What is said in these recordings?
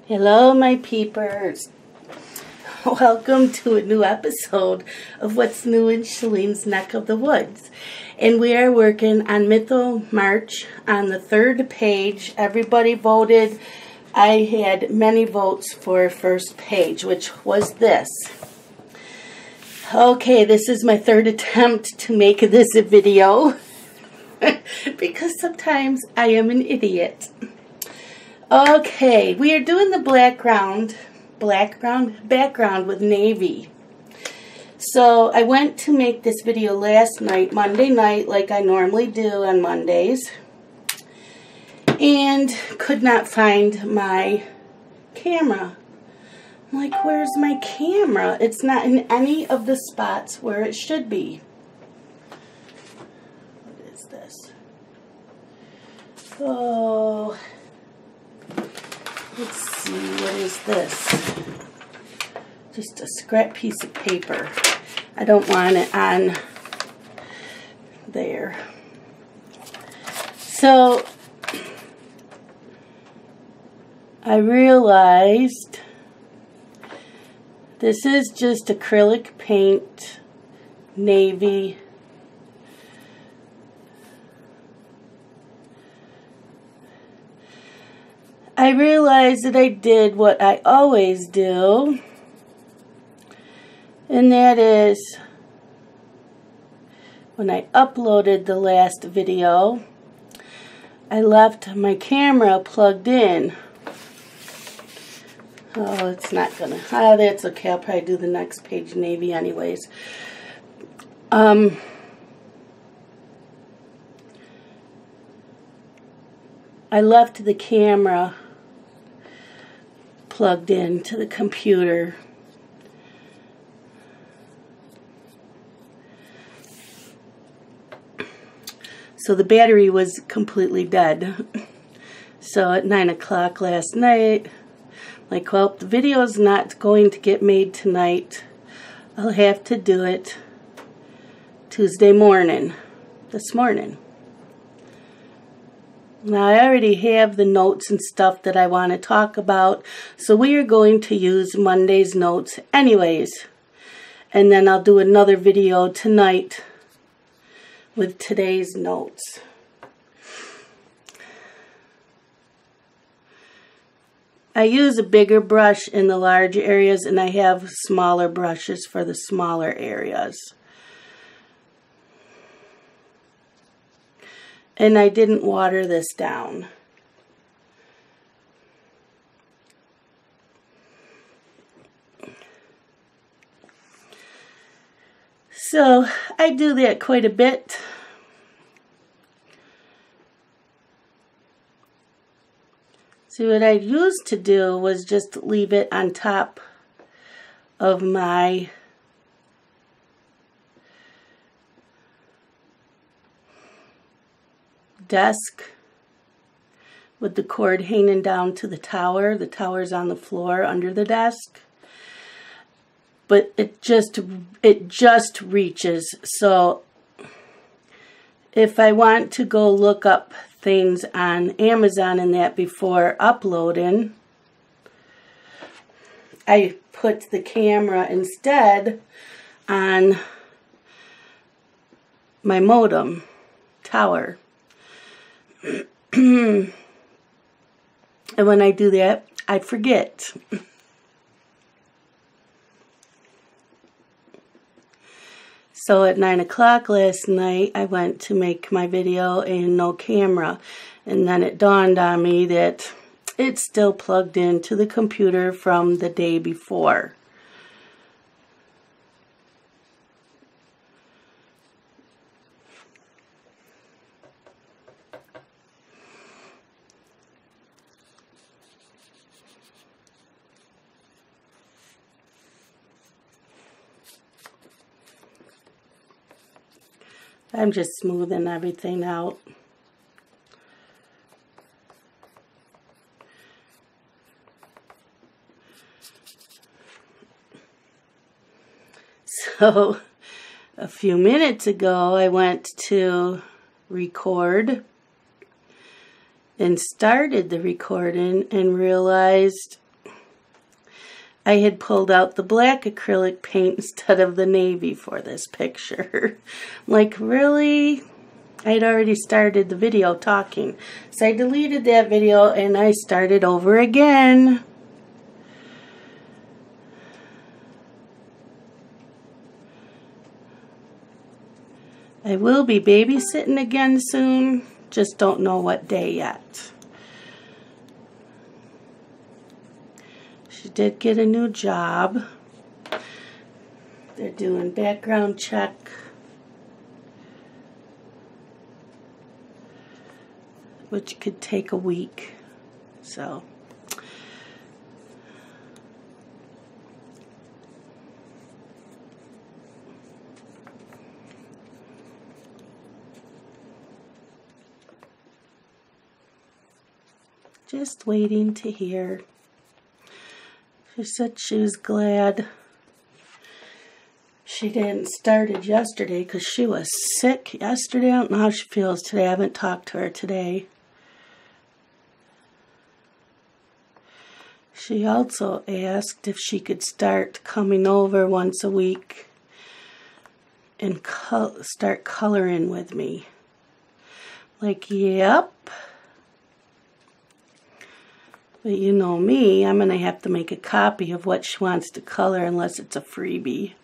Hello, my peepers. Welcome to a new episode of What's New in Shalene's Neck of the Woods. And we are working on MythoMarch on the third page. Everybody voted. I had many votes for first page, which was this. Okay, this is my third attempt to make this a video because sometimes I am an idiot. Okay, we are doing the background with navy. So I went to make this video last night, Monday night, like I normally do on Mondays, and could not find my camera. I'm like, where's my camera? It's not in any of the spots where it should be. What is this? Oh, let's see, what is this? Just a scrap piece of paper. I don't want it on there. So, I realized this is just acrylic paint, navy. I realized that I did what I always do, and that is when I uploaded the last video, I left my camera plugged in. Oh, it's not gonna, that's okay, I'll probably do the next page navy anyways. I left the camera plugged in to the computer. So the battery was completely dead. So at 9 o'clock last night, I'm like, well, the video is not going to get made tonight. I'll have to do it Tuesday morning, this morning. Now, I already have the notes and stuff that I want to talk about, so we are going to use Monday's notes anyways. And then I'll do another video tonight with today's notes. I use a bigger brush in the large areas, and I have smaller brushes for the smaller areas. And I didn't water this down. So I do that quite a bit. See, what I used to do was just leave it on top of my desk with the cord hanging down to the tower. The tower's on the floor under the desk. But it just reaches. So if I want to go look up things on Amazon and that before uploading, I put the camera instead on my modem tower. And when I do that, I forget. So at 9 o'clock last night, I went to make my video and no camera. And then it dawned on me that it's still plugged into the computer from the day before. I'm just smoothing everything out. So, a few minutes ago, I went to record and started the recording and realized I had pulled out the black acrylic paint instead of the navy for this picture. Like, really? I'd already started the video talking. So I deleted that video and I started over again. I will be babysitting again soon. Just don't know what day yet. She did get a new job. They're doing background check. Which could take a week. So. Just waiting to hear. She said she was glad she didn't start it yesterday because she was sick yesterday. I don't know how she feels today. I haven't talked to her today. She also asked if she could start coming over once a week and start coloring with me. Like, yep. But you know me, I'm going to have to make a copy of what she wants to color unless it's a freebie.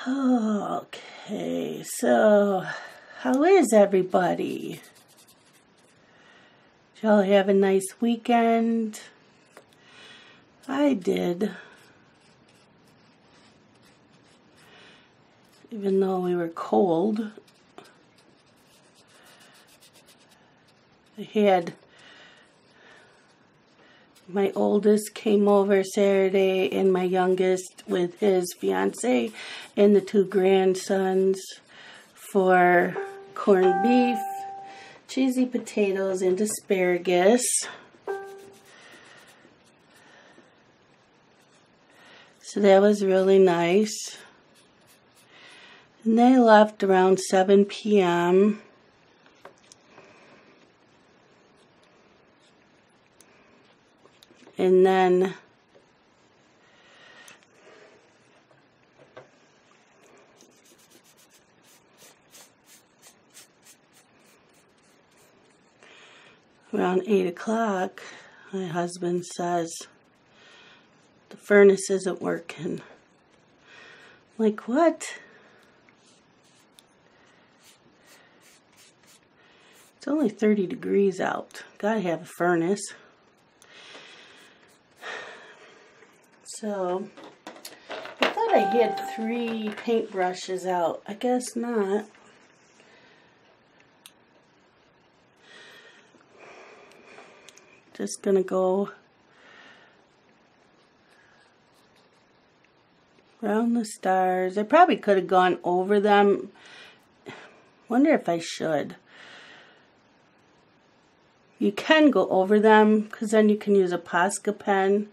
Oh. Okay, so how is everybody? Did y'all have a nice weekend? I did. Even though we were cold. I had my oldest came over Saturday and my youngest with his fiance and the two grandsons for corned beef, cheesy potatoes, and asparagus. So that was really nice. And they left around 7 p.m. And then around 8 o'clock, my husband says, the furnace isn't working. I'm like, what? It's only 30 degrees out. Gotta have a furnace. So, I thought I had 3 paintbrushes out. I guess not. Just gonna go around the stars. I probably could have gone over them. Wonder if I should. You can go over them because then you can use a Posca pen.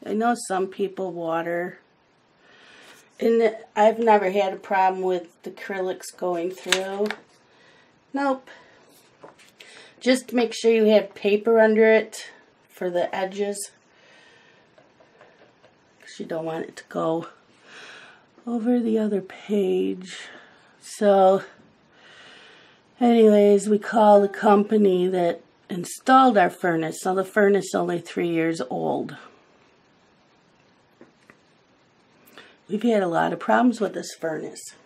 I know some people water, and I've never had a problem with the acrylics going through. Nope. Just make sure you have paper under it for the edges, because you don't want it to go over the other page. So anyways, we call the company that installed our furnace. So the furnace is only 3 years old. We've had a lot of problems with this furnace.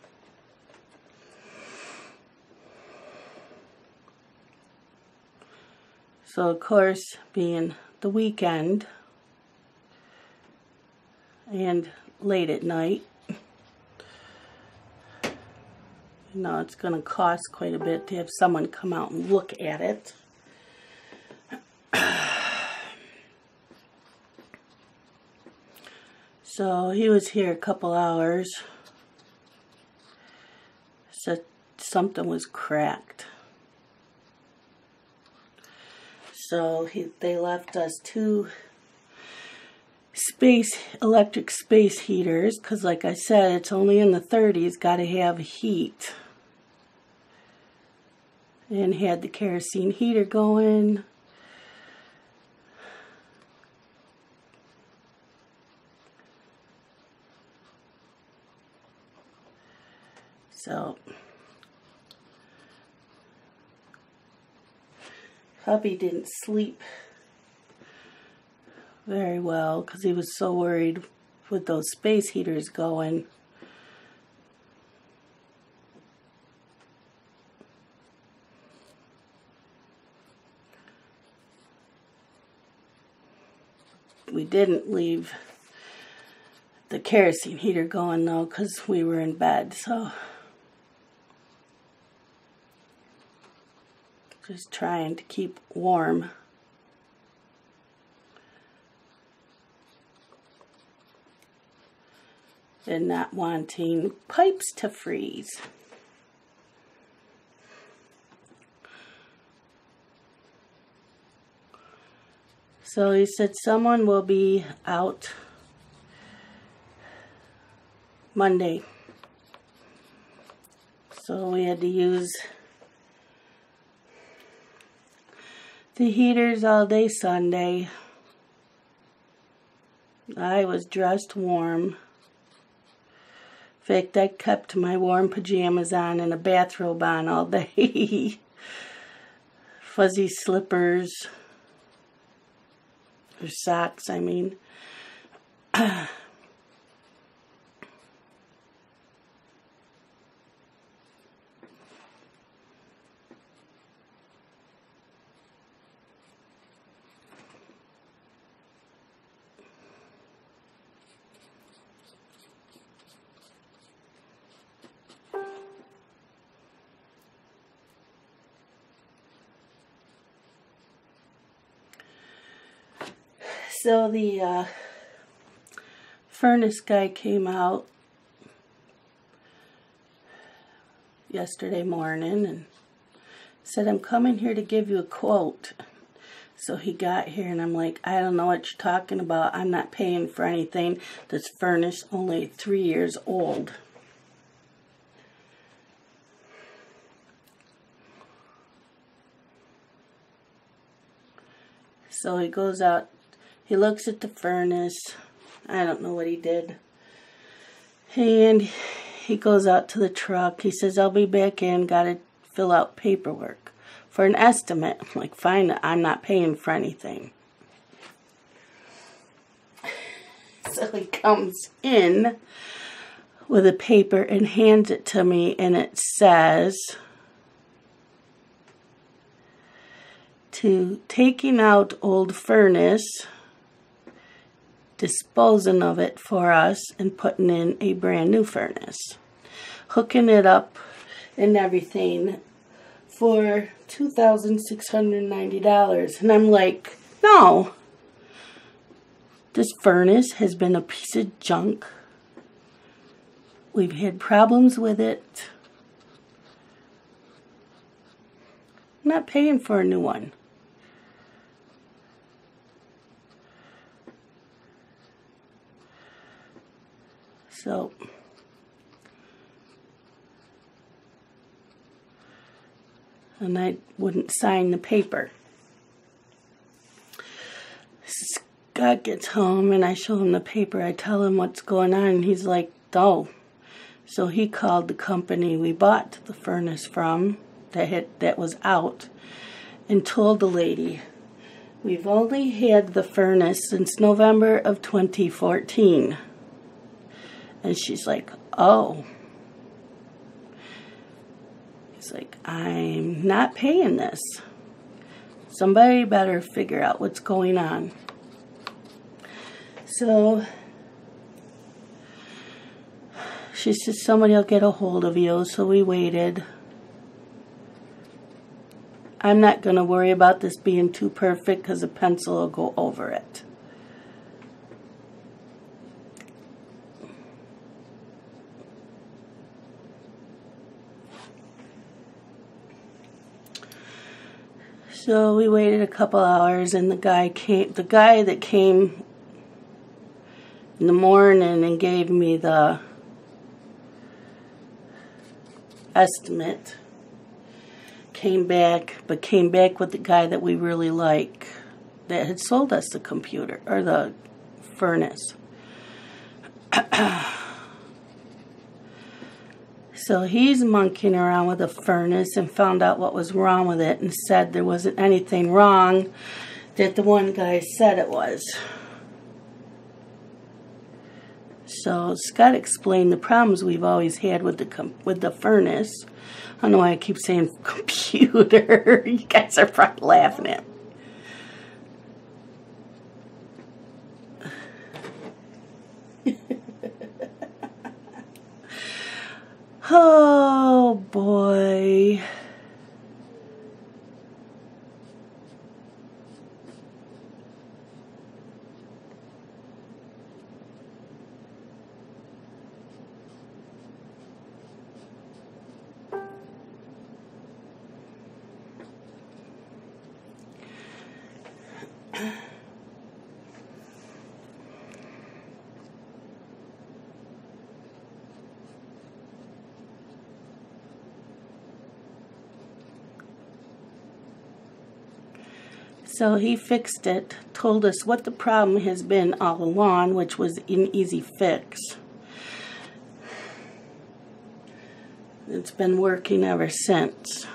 So of course, being the weekend and late at night, you know, it's going to cost quite a bit to have someone come out and look at it. So he was here a couple hours. Said something was cracked. So they left us 2 electric space heaters, because like I said, it's only in the 30s, got to have heat. And had the kerosene heater going. So hubby didn't sleep very well because he was so worried with those space heaters going. We didn't leave the kerosene heater going though, because we were in bed, so just trying to keep warm. And not wanting pipes to freeze. So he said someone will be out Monday. So we had to use the heaters all day Sunday. I was dressed warm. In fact, I kept my warm pajamas on and a bathrobe on all day. Fuzzy slippers. Or socks, I mean. So the furnace guy came out yesterday morning and said, I'm coming here to give you a quote. So he got here and I'm like, I don't know what you're talking about. I'm not paying for anything. This furnace only 3 years old. So he goes out. He looks at the furnace. I don't know what he did. And he goes out to the truck. He says, I'll be back in. Got to fill out paperwork for an estimate. I'm like, fine, I'm not paying for anything. So he comes in with a paper and hands it to me. And it says, to taking out old furnace, disposing of it for us, and putting in a brand new furnace. Hooking it up and everything for $2,690. And I'm like, no. This furnace has been a piece of junk. We've had problems with it. I'm not paying for a new one. So, and I wouldn't sign the paper. Scott gets home and I show him the paper. I tell him what's going on and he's like, oh. So he called the company we bought the furnace from that was out and told the lady, we've only had the furnace since November of 2014. And she's like, oh. He's like, I'm not paying this. Somebody better figure out what's going on. So she said somebody will get a hold of you, so we waited. I'm not going to worry about this being too perfect because a pencil will go over it. So we waited a couple hours and the guy that came in the morning and gave me the estimate came back with the guy that we really like that had sold us the computer or the furnace. So he's monkeying around with the furnace and found out what was wrong with it and said there wasn't anything wrong that the one guy said it was. So Scott explained the problems we've always had with the furnace. I don't know why I keep saying computer. You guys are probably laughing at me. Oh boy. So he fixed it, told us what the problem has been all along, which was an easy fix. It's been working ever since.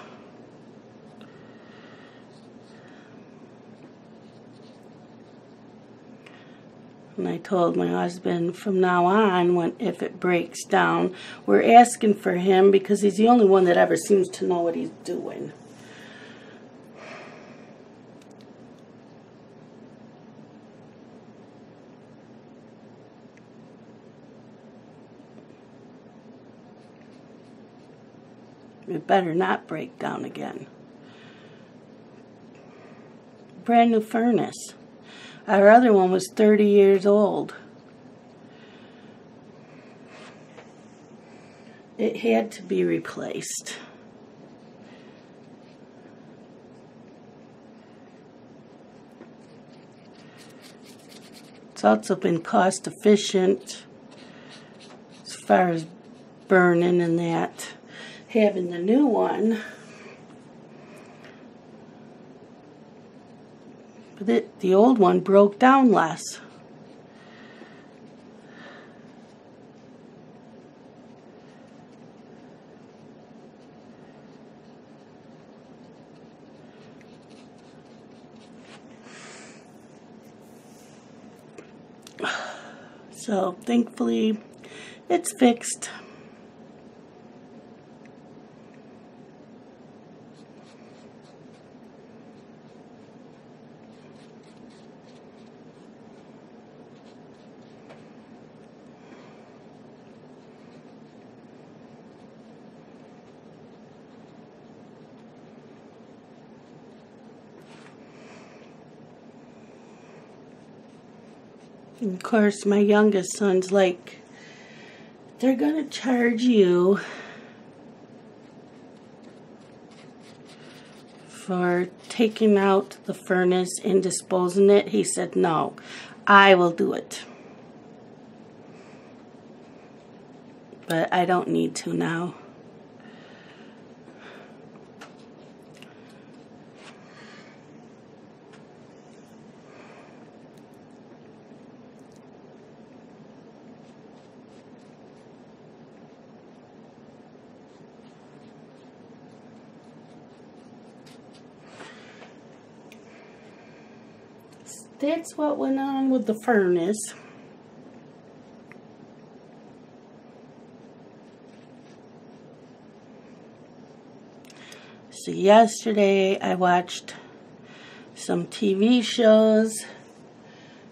And I told my husband from now on, if it breaks down, we're asking for him because he's the only one that ever seems to know what he's doing. It better not break down again. Brand new furnace. Our other one was 30 years old. It had to be replaced. It's also been cost efficient as far as burning and that. Having the new one, but the old one broke down less. So thankfully it's fixed. And of course, my youngest son's like, they're going to charge you for taking out the furnace and disposing it. He said, no, I will do it. But I don't need to now. that's what went on with the furnace. So yesterday I watched some TV shows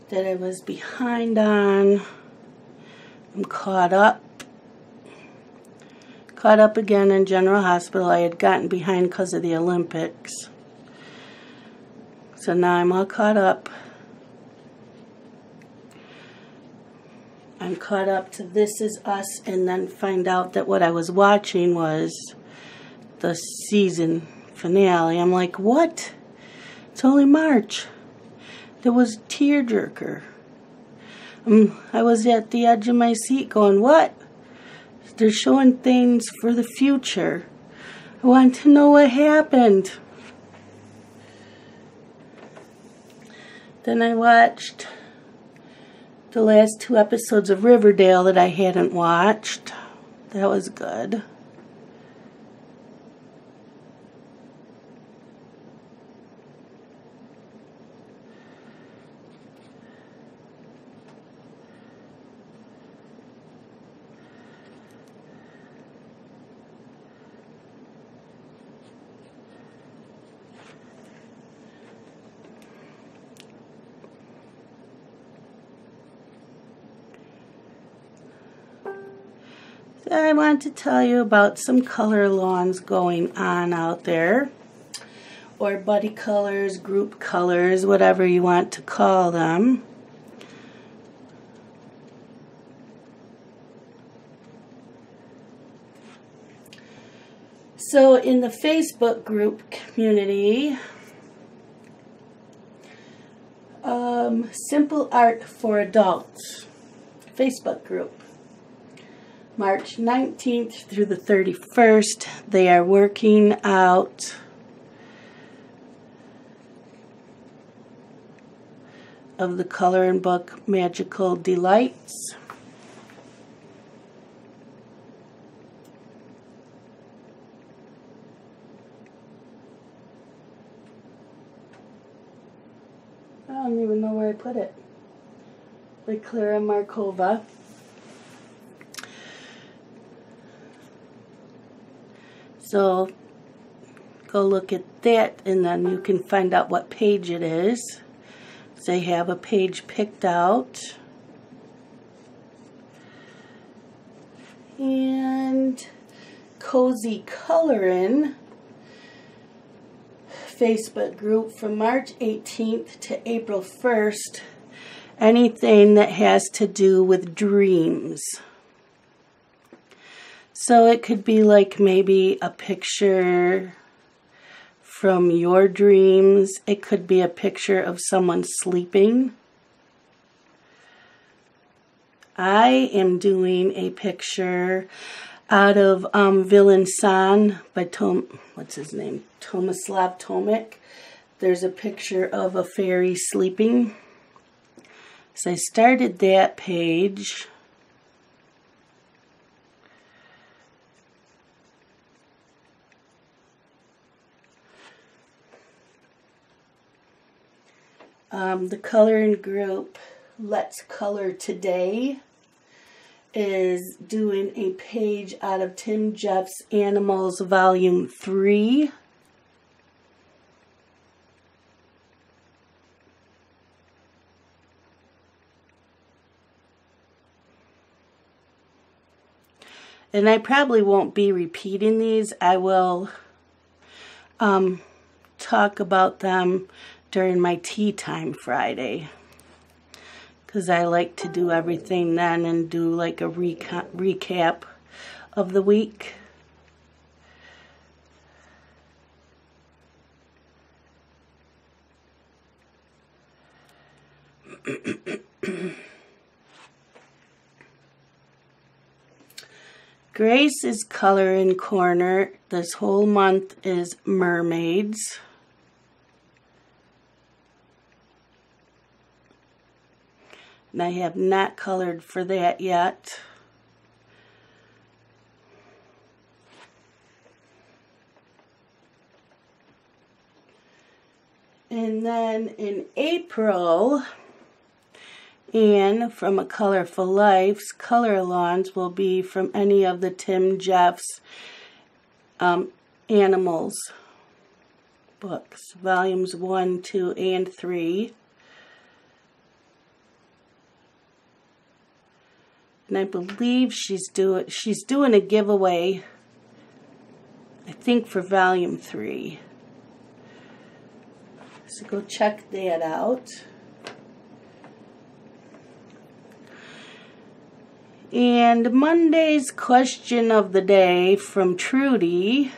that I was behind on. I'm caught up again in General Hospital. I had gotten behind because of the Olympics. So now I'm all caught up. I'm caught up to This Is Us, and then find out that what I was watching was the season finale. I'm like, what? It's only March. There was a tearjerker. I was at the edge of my seat going, what? They're showing things for the future. I want to know what happened. Then I watched the last 2 episodes of Riverdale that I hadn't watched. That was good. I want to tell you about some color lawns going on out there, or buddy colors, group colors, whatever you want to call them. So in the Facebook group community, Simple Art for Adults Facebook group, March 19th through the 31st, they are working out of the coloring book Magical Delights. I don't even know where I put it. By Clara Markova. So go look at that, and then you can find out what page it is. They have a page picked out. And Cozy Colorin' Facebook group from March 18th to April 1st. Anything that has to do with dreams. So it could be like maybe a picture from your dreams. It could be a picture of someone sleeping. I am doing a picture out of Villain San by Tomislav Tomic. There's a picture of a fairy sleeping. So I started that page. The coloring group Let's Color Today is doing a page out of Tim Jeff's Animals Volume 3. And I probably won't be repeating these. I will talk about them during my tea time Friday, because I like to do everything then and do like a recap of the week. Grace's coloring corner this whole month is mermaids. And I have not colored for that yet. And then in April, Anne from A Colorful Life's color alongs will be from any of the Tim Jeffs Animals books, volumes 1, 2, and 3. And I believe she's doing a giveaway, I think, for volume 3. So go check that out. And Monday's question of the day from Trudy.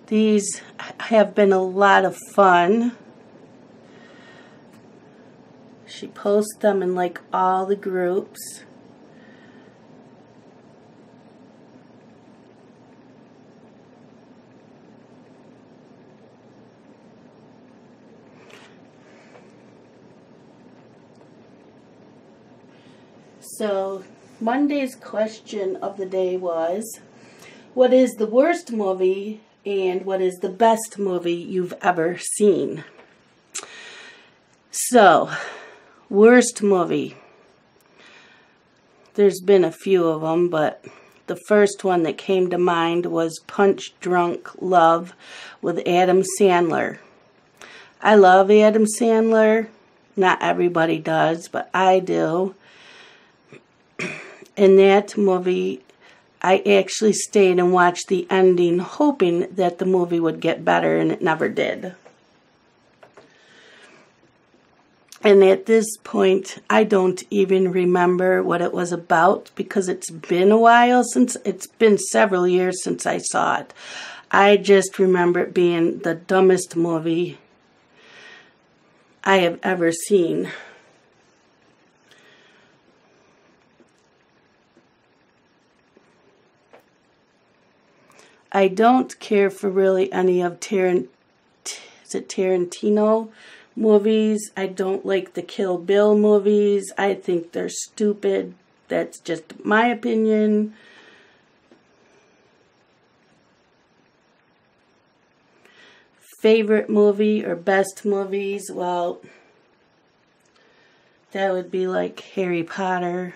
These have been a lot of fun. She posts them in like all the groups. So Monday's question of the day was, what is the worst movie and what is the best movie you've ever seen? So, worst movie. There's been a few of them, but the first one that came to mind was Punch Drunk Love with Adam Sandler. I love Adam Sandler. Not everybody does, but I do. In that movie, I actually stayed and watched the ending, hoping that the movie would get better, and it never did. And at this point, I don't even remember what it was about, because it's been a while since, it's been several years since I saw it. I just remember it being the dumbest movie I have ever seen. I don't care for really any of Tarantino movies. I don't like the Kill Bill movies. I think they're stupid. That's just my opinion. Favorite movie or best movies? Well, that would be like Harry Potter,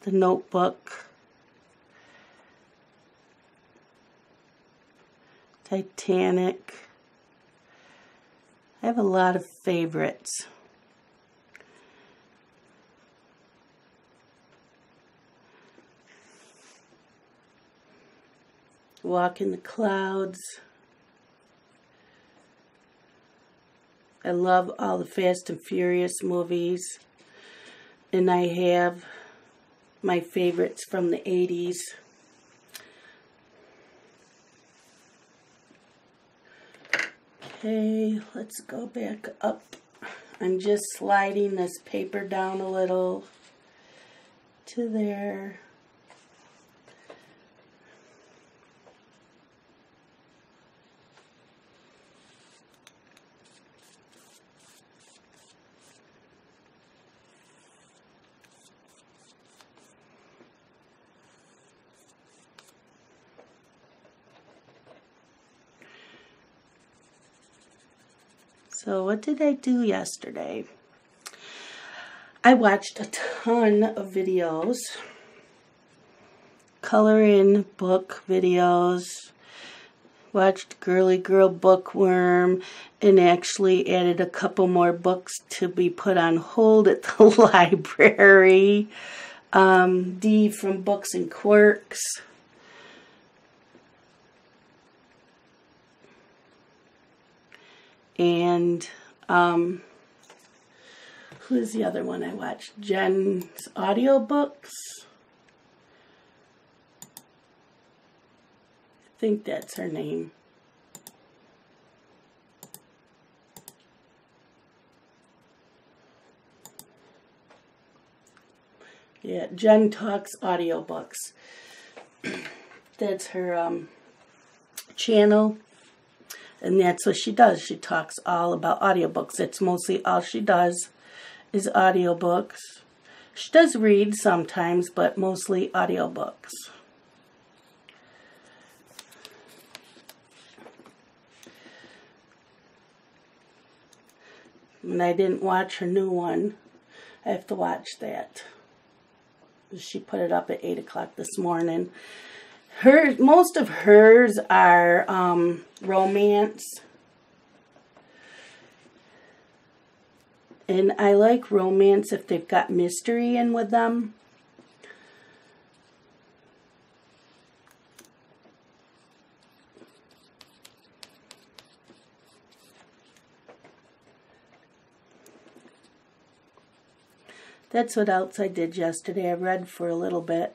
The Notebook, Titanic. I have a lot of favorites. Walk in the Clouds. I love all the Fast and Furious movies. And I have my favorites from the 80s. Okay, let's go back up. I'm just sliding this paper down a little to there. So what did I do yesterday? I watched a ton of videos, coloring book videos, watched Girly Girl Bookworm, and actually added a couple more books to be put on hold at the library. Dee from Books and Quirks. And who's the other one I watched? Jen's audiobooks. I think that's her name. Yeah, Jen Talks Audiobooks. That's her channel. And that's what she does. She talks all about audiobooks. That's mostly all she does is audiobooks. She does read sometimes, but mostly audiobooks. And I didn't watch her new one. I have to watch that. She put it up at 8 o'clock this morning. Most of hers are romance. And I like romance if they've got mystery in with them. That's what else I did yesterday. I read for a little bit.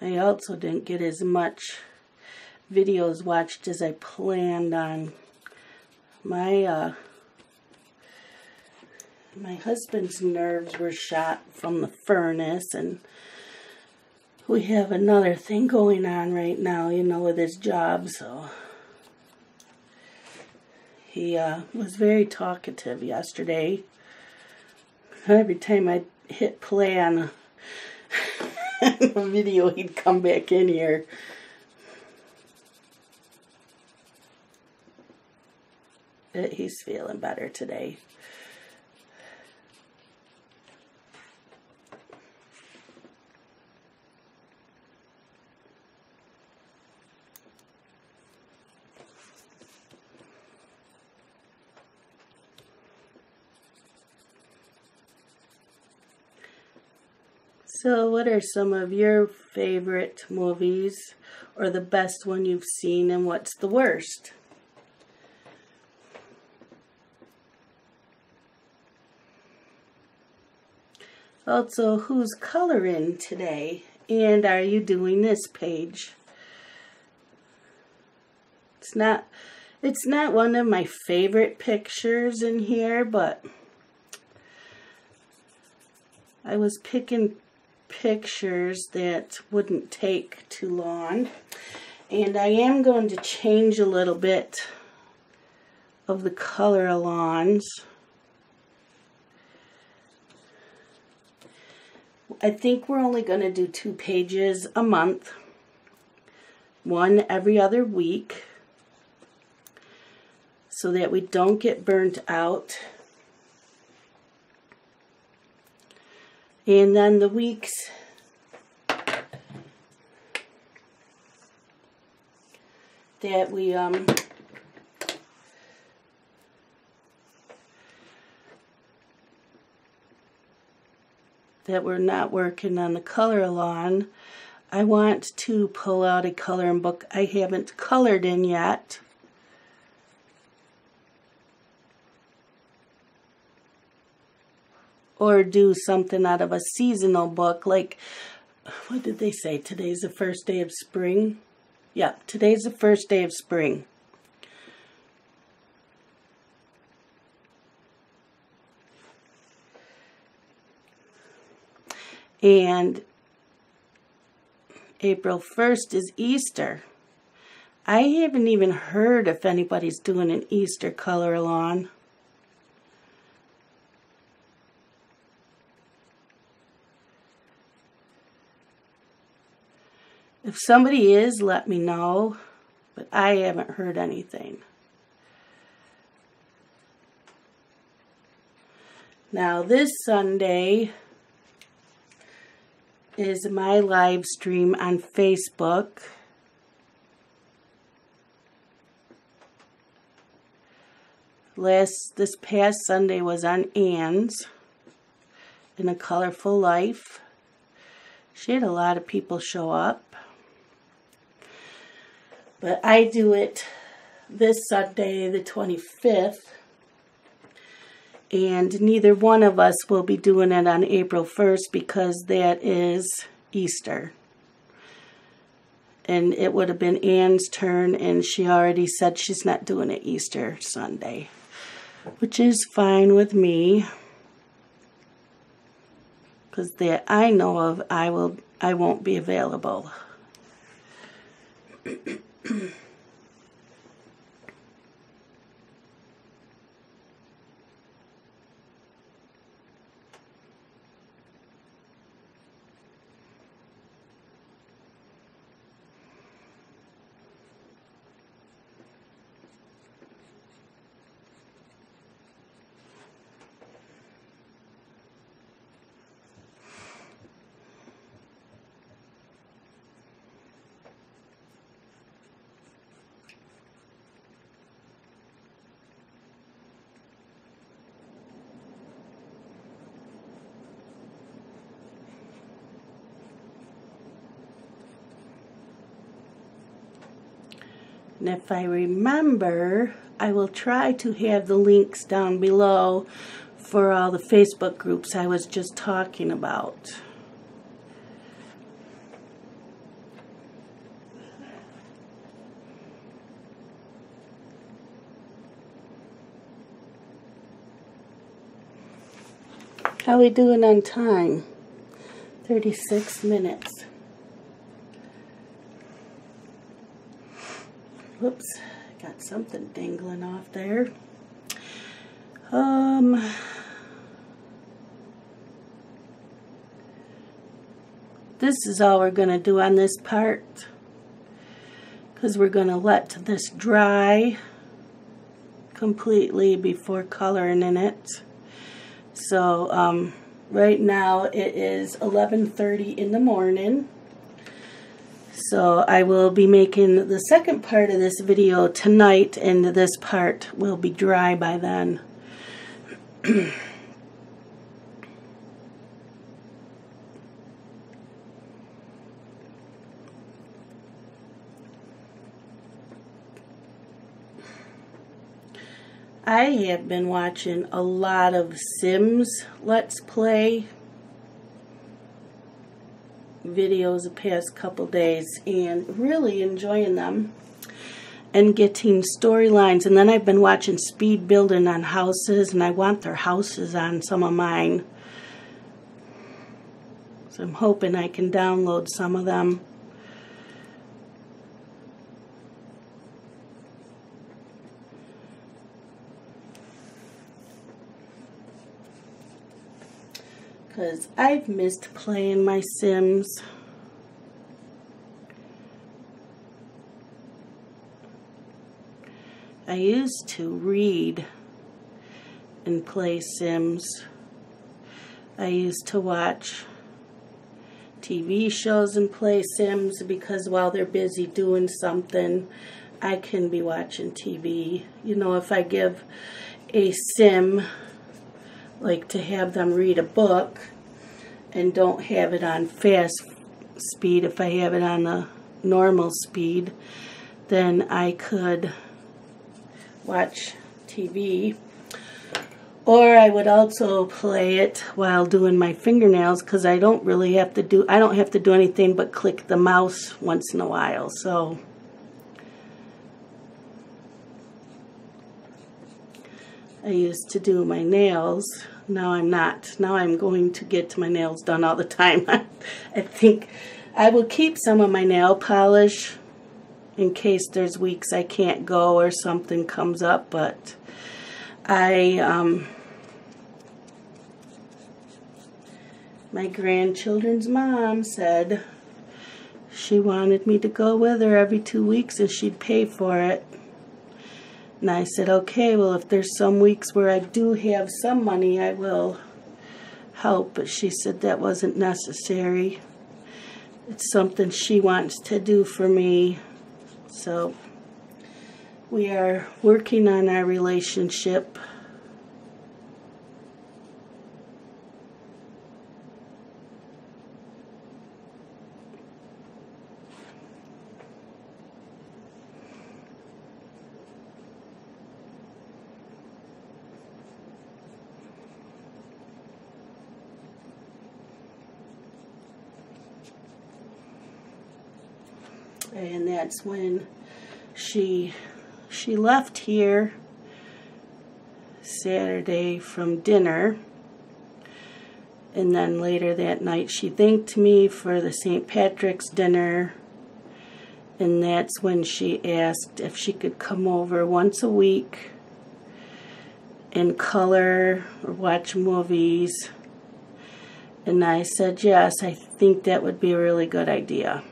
I also didn't get as much videos watched as I planned on. My husband's nerves were shot from the furnace, and we have another thing going on right now, you know, with his job, so he was very talkative yesterday. Every time I hit play on a video, he'd come back in here. But he's feeling better today. So what are some of your favorite movies, or the best one you've seen, and what's the worst? Also, who's coloring today? And are you doing this page? It's not one of my favorite pictures in here, but I was picking pictures that wouldn't take too long. And I am going to change a little bit of the color-alongs. I think we're only going to do 2 pages a month, one every other week, so that we don't get burnt out. And then the weeks that we that we're not working on the color along, I want to pull out a coloring book I haven't colored in yet. Or do something out of a seasonal book, like, what did they say? Today's the first day of spring? Yeah, today's the first day of spring. And April 1st is Easter. I haven't even heard if anybody's doing an Easter color along. If somebody is, let me know, but I haven't heard anything. Now this Sunday is my live stream on Facebook. This past Sunday was on Anne's in A Colorful Life. She had a lot of people show up. But I do it this Sunday, the 25th. And neither one of us will be doing it on April 1st because that is Easter. And it would have been Anne's turn, and she already said she's not doing it Easter Sunday, which is fine with me. Because that I know of, I won't be available. And if I remember, I will try to have the links down below for all the Facebook groups I was just talking about. How we doing on time? 36 minutes. Whoops, got something dangling off there. This is all we're going to do on this part, because we're going to let this dry completely before coloring in it. So right now it is 11:30 in the morning. So I will be making the second part of this video tonight, and this part will be dry by then. I have been watching a lot of Sims Let's Play videos the past couple days and really enjoying them and getting storylines. And then I've been watching speed building on houses, and I want their houses on some of mine. So I'm hoping I can download some of them. Because I've missed playing my Sims. I used to read and play Sims. I used to watch TV shows and play Sims, because while they're busy doing something, I can be watching TV. You know, if I give a Sim, like to have them read a book and don't have it on fast speed, if I have it on the normal speed, then I could watch TV. Or I would also play it while doing my fingernails, because I don't have to do anything but click the mouse once in a while. So I used to do my nails. Now I'm not. Now I'm going to get my nails done all the time. I think I will keep some of my nail polish in case there's weeks I can't go or something comes up, but my grandchildren's mom said she wanted me to go with her every 2 weeks and she'd pay for it. And I said, okay, well, if there's some weeks where I do have some money, I will help. But she said that wasn't necessary. It's something she wants to do for me. So we are working on our relationship. And that's when she left here Saturday from dinner, and then later that night she thanked me for the St. Patrick's dinner, and that's when she asked if she could come over once a week and color or watch movies. And I said yes, I think that would be a really good idea.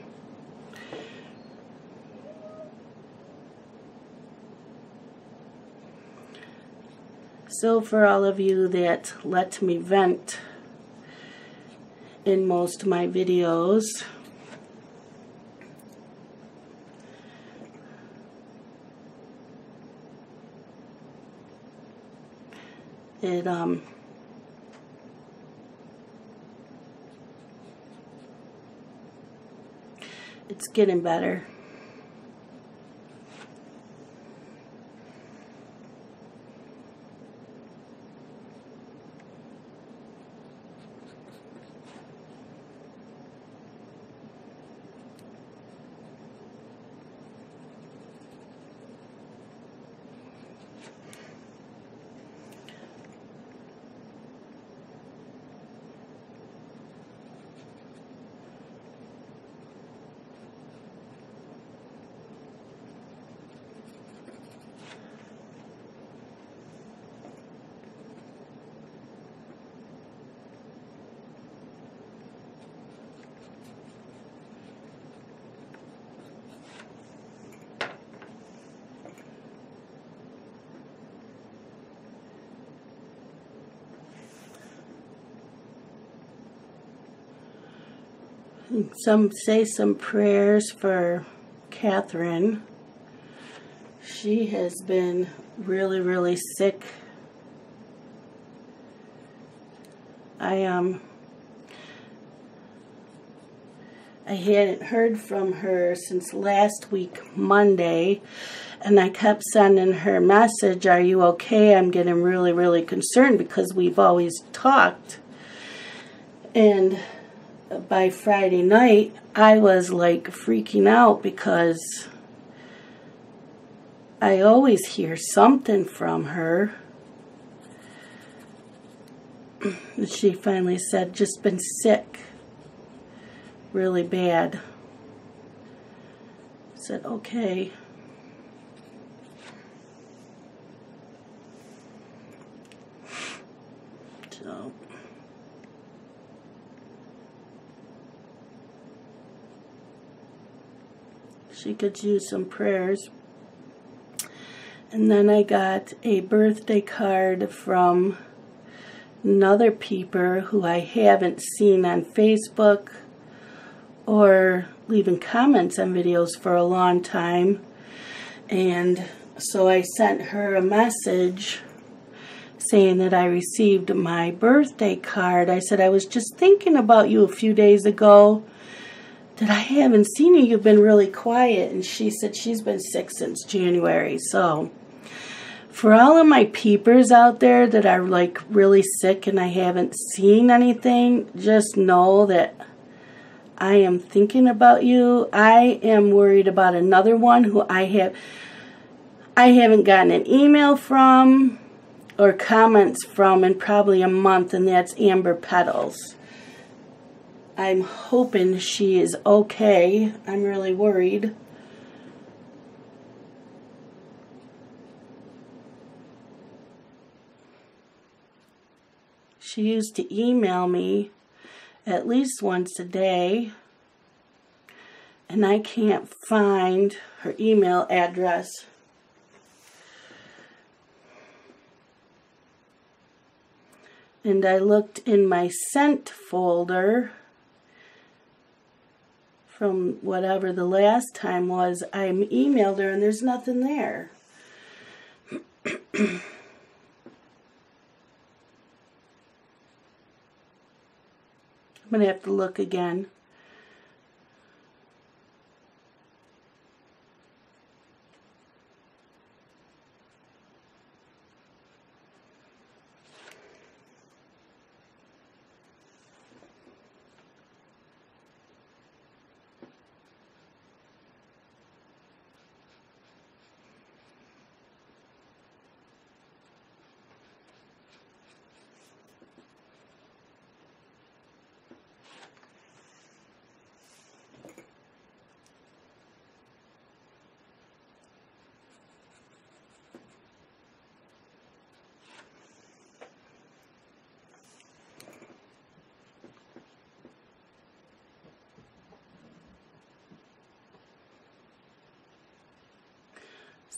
So for all of you that let me vent in most of my videos, it's getting better. Say some prayers for Catherine. She has been really, really sick. I hadn't heard from her since last week, Monday, and I kept sending her a message, "Are you okay? I'm getting really, really concerned," because we've always talked. And by Friday night, I was like freaking out because I always hear something from her. And she finally said, "Just been sick. Really bad." I said, "Okay." So she could use some prayers. And then I got a birthday card from another peeper who I haven't seen on Facebook or leaving comments on videos for a long time. And so I sent her a message saying that I received my birthday card. I said, "I was just thinking about you a few days ago, that I haven't seen you. You've been really quiet." And she said she's been sick since January. So for all of my peepers out there that are like really sick and I haven't seen anything, just know that I am thinking about you. I am worried about another one who I haven't gotten an email from or comments from in probably a month, and that's Amber Petals. I'm hoping she is okay. I'm really worried. She used to email me at least once a day, and I can't find her email address. And I looked in my sent folder from whatever the last time was. I emailed her and there's nothing there. I'm going to have to look again.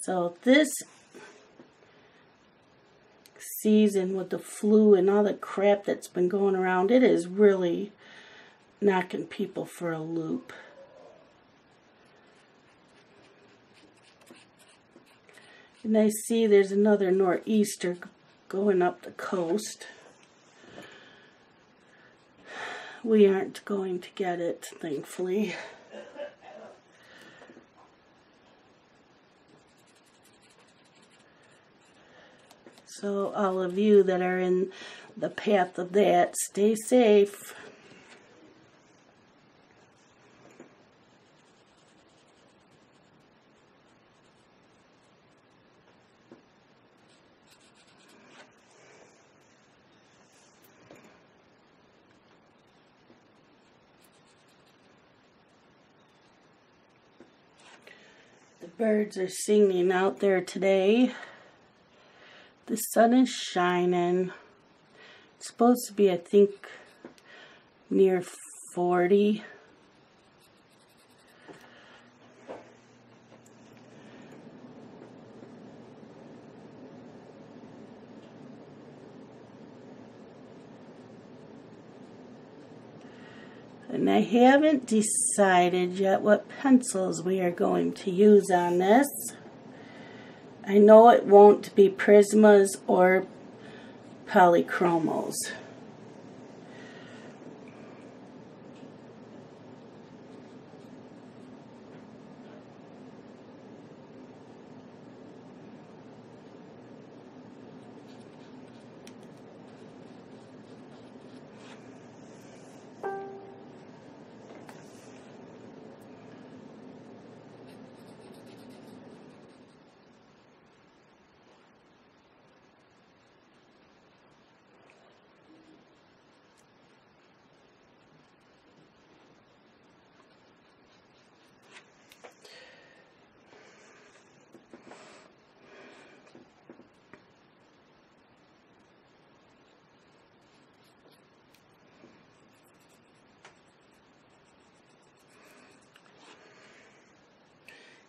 So this season with the flu and all the crap that's been going around, it is really knocking people for a loop. And I see there's another nor'easter going up the coast. We aren't going to get it, thankfully. So all of you that are in the path of that, stay safe. The birds are singing out there today. The sun is shining. It's supposed to be, I think, near 40. And I haven't decided yet what pencils we are going to use on this. I know it won't be Prismas or Polychromos.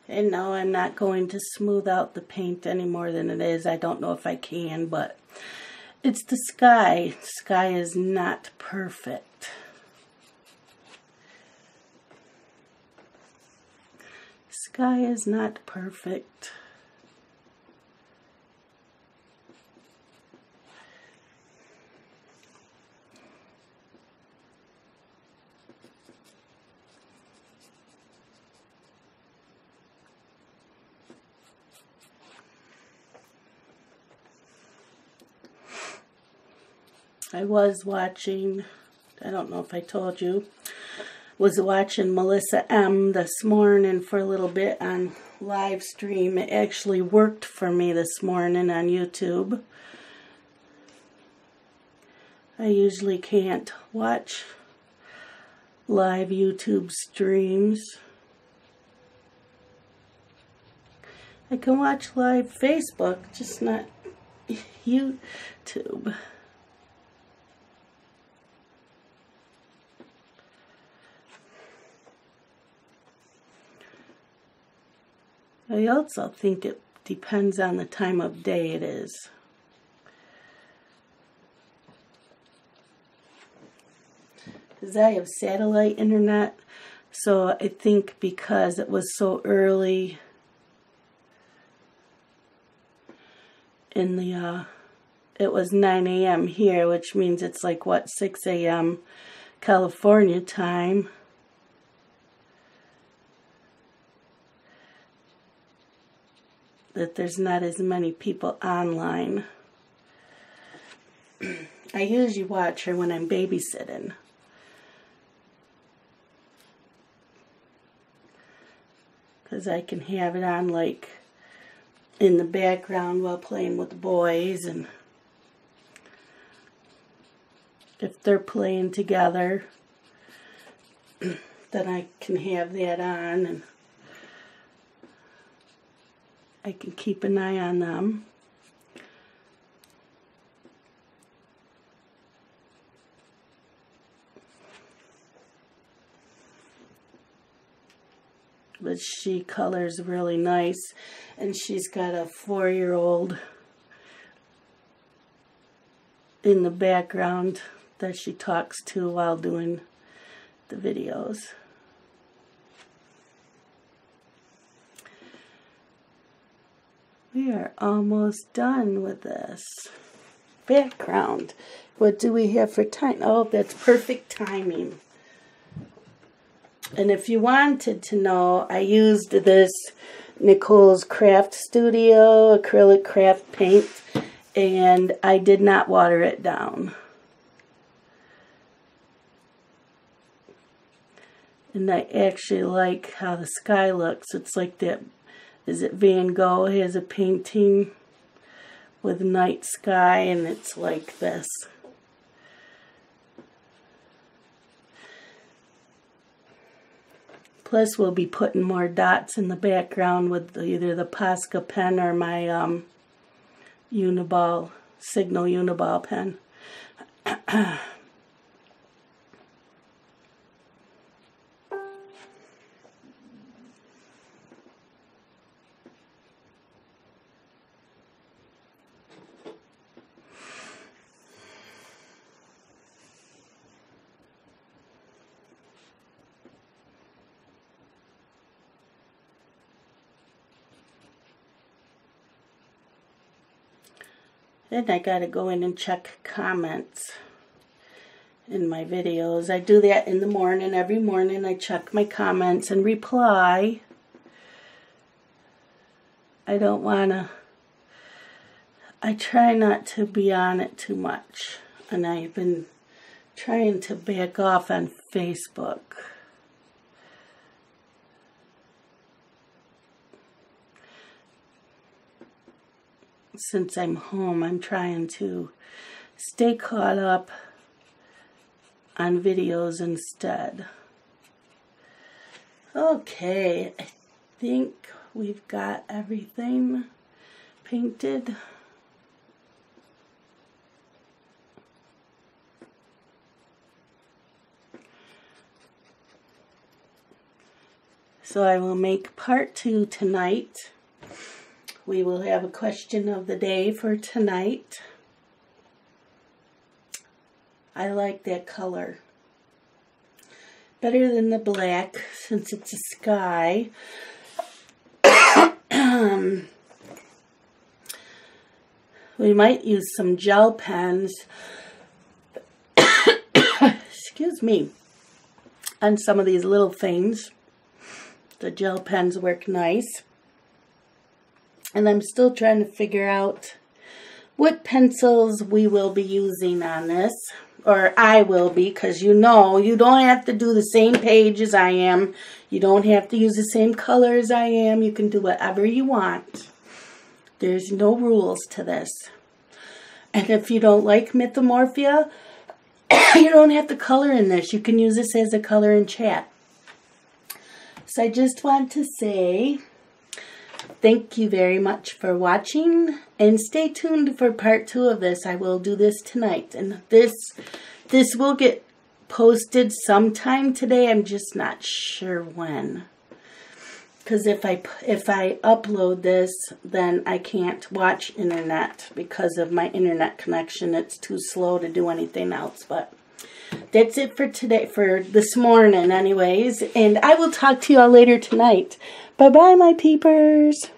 And no, I'm not going to smooth out the paint any more than it is. I don't know if I can, but it's the sky. Sky is not perfect. Sky is not perfect. I was watching, I don't know if I told you, was watching Melissa M this morning for a little bit on live stream. It actually worked for me this morning on YouTube. I usually can't watch live YouTube streams. I can watch live Facebook, just not YouTube. I also think it depends on the time of day it is. Because I have satellite internet, so I think because it was so early in the, it was 9 a.m. here, which means it's like, what, 6 a.m. California time. That there's not as many people online. I usually watch her when I'm babysitting. Because I can have it on like in the background while playing with the boys, and if they're playing together, then I can have that on and I can keep an eye on them. But she colors really nice, and she's got a 4-year-old in the background that she talks to while doing the videos. We are almost done with this background. What do we have for time? Oh, that's perfect timing. And if you wanted to know, I used this Nicole's Craft Studio acrylic craft paint, and I did not water it down. And I actually like how the sky looks. It's like that. Is it Van Gogh has a painting with night sky, and it's like this. Plus, we'll be putting more dots in the background with either the Posca pen or my Signal Uniball pen. Then I gotta go in and check comments in my videos. I do that in the morning. Every morning I check my comments and reply. I don't wanna, I try not to be on it too much. And I've been trying to back off on Facebook. Since I'm home, I'm trying to stay caught up on videos instead. Okay, I think we've got everything painted. So I will make part 2 tonight. We will have a question of the day for tonight. I like that color better than the black since it's a sky. We might use some gel pens, excuse me, on some of these little things. The gel pens work nice. And I'm still trying to figure out what pencils we will be using on this. Or I will be, because you know, you don't have to do the same page as I am. You don't have to use the same color as I am. You can do whatever you want. There's no rules to this. And if you don't like Mythomorphia, you don't have to color in this. You can use this as a color in chat. So I just want to say thank you very much for watching, and stay tuned for part 2 of this. I will do this tonight, and this will get posted sometime today. I'm just not sure when, because if I upload this, then I can't watch internet because of my internet connection. It's too slow to do anything else. But that's it for today, for this morning anyways, and I will talk to you all later tonight. Bye bye, my peepers.